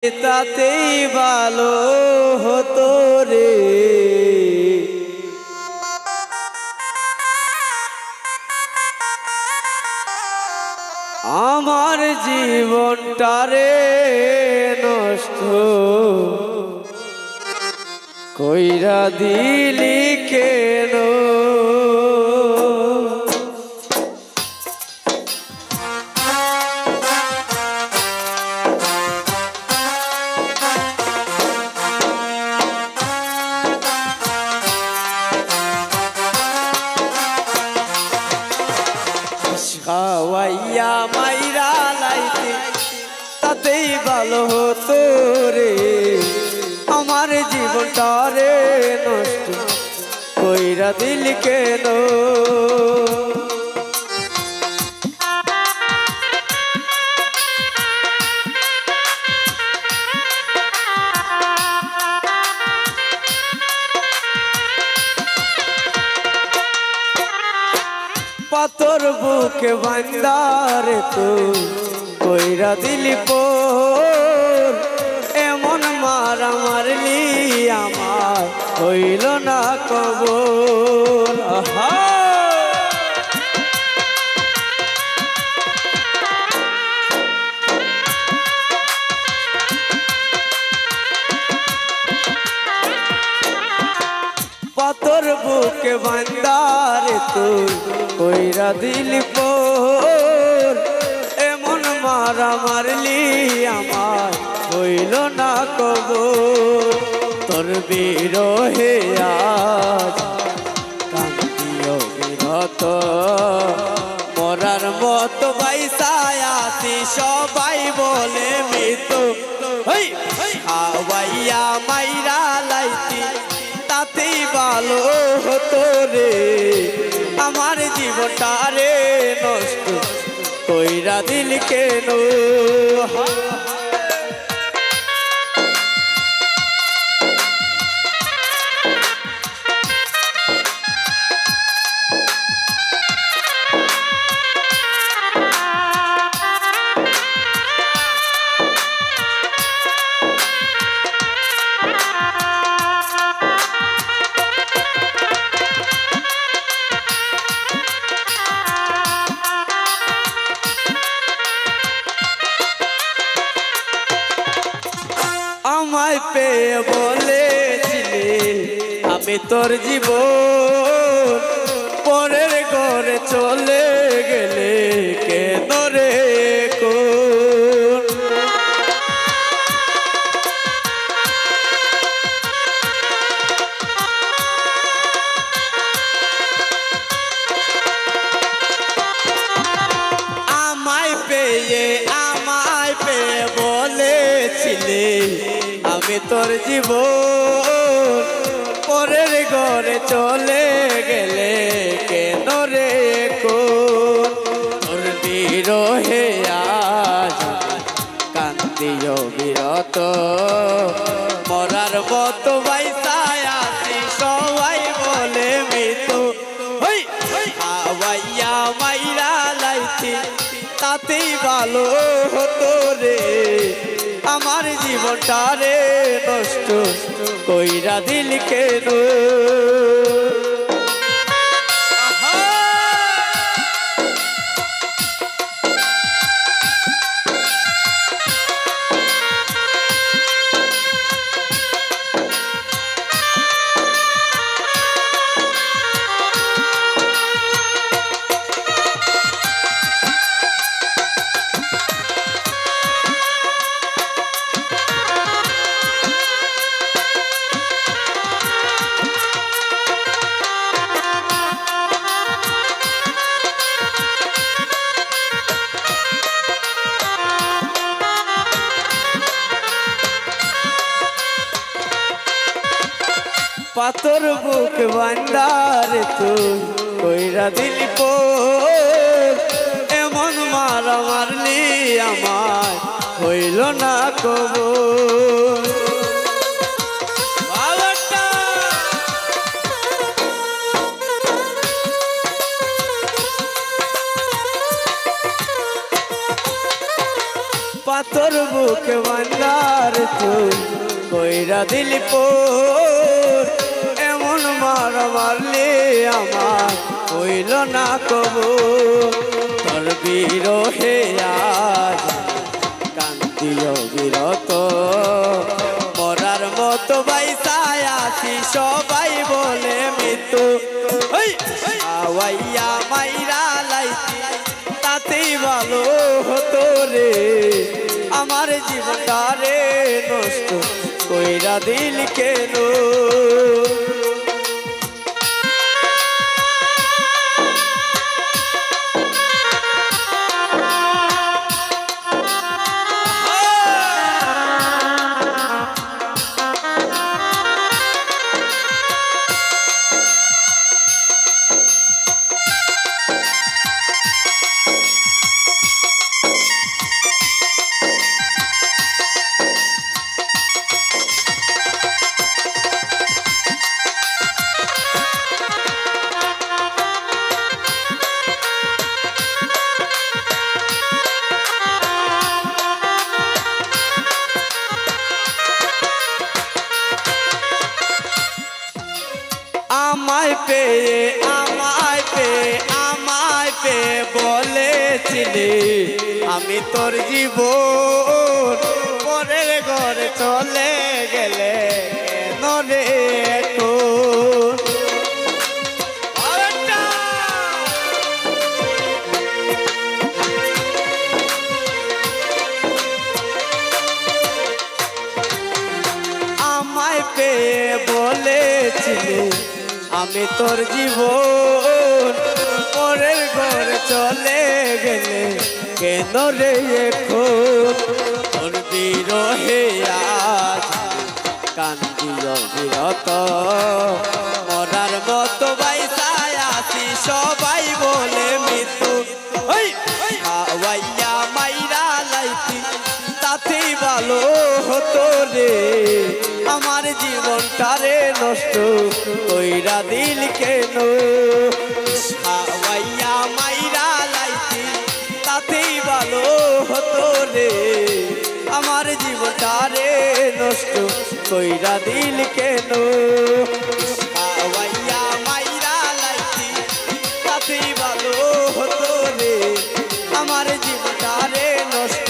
তাতেই ভালো হতো রে। আমার জীবনটারে নষ্ট কইরা দিলি কেন? খাওয়াইয়া মাইরা লাইতে তাতেই ভালো হতো রে। আমার জীবনটারে নষ্ট কইরা দিলি কেন? পাতর বুকে বান্দারে তো কইরা দিলি পোর। এমন মারা মারলি আমার হইল না কবর। পাতর বুকে বান্দারে তুই কইরা দিলি পোর। এমন মারা মারলি আমার হইল না কবর। তোর বিরহে আজ কান্দিও বিরত মরার মতো বাইসায় আছি সবাই বলে মৃত। খাওয়াইয়া মাইরা লাইতি তাতেই ভালো হতো রে। আমার জীবনটারে নষ্ট কইরা দিলি কেন? আমায় পেয়ে বলেছিলে আমি তোর জীবন, পরের ঘরে চলে গেলে কেন রে কোন? আমায় পেয়ে বলেছিলে আমি তোর জীবন, পরের ঘরে চলে গেলে কেন রে কোন? তোর বিরহে আজ কান্দিও বিরত মরার মতো বাইসায় আছি সবাই বলে মৃত। খাওয়াইয়া মাইরা লাইতি তাতেই ভালো হতো রে। আমার জীবনটারে নষ্ট কইরা দিলি কেন? পাতর বুক বান্দারে তুই কইরা দিলি পোর। এমন মারা মারলি আমার হইল না কবর। পাতর বুক বান্দার তুই কইরা দিলি পোর এমন মার মারলি আমার হইল না কবু তোর বিরহে আজ কান্দিও বিরত মরার মতো বাইসায় আছি সবাই বলে মৃত্যু আওয়াইয়া মাইরা লাইছি তাতেই ভালো হতো রে আমার জীবনটা রে নষ্ট কইরা দিল কেন আমায় পেয়ে বলেছিলি আমি তোর জীবন পরের ঘরে চলে গেলে কেন রে আমায় পেয়ে বলেছিলি আমি তোর জীবন পরের ঘরে চলে গেলে কেন রে এখন তোর বিরহে আজ কান্দিও বিরত মরার মতো বাইসায় আছি সবাই বলে মৃত্যু হাওয়াইয়া মাইরা লাইছি তাতেই ভালো হতো রে আমার জীবনটা রে নষ্ট কইরা দিল কেন হাওয়াইয়া মাইরা লাইছি তাতেই ভালো হতো রে আমার জীবনটা রে নষ্ট কইরা দিল কেন হাওয়াইয়া মাইরা লাইছি তাতেই ভালো হতো রে আমার জীবনটা রে নষ্ট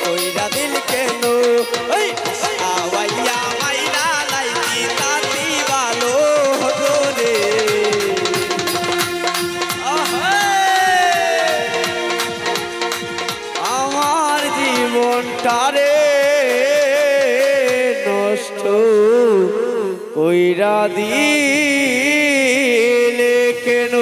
কইরা দিল কেন হাওয়াইয়া মাইরা লাইছি তাতেই ভালো হতো রে আমার জীবনটা রে নষ্ট কইরা দিলে কেন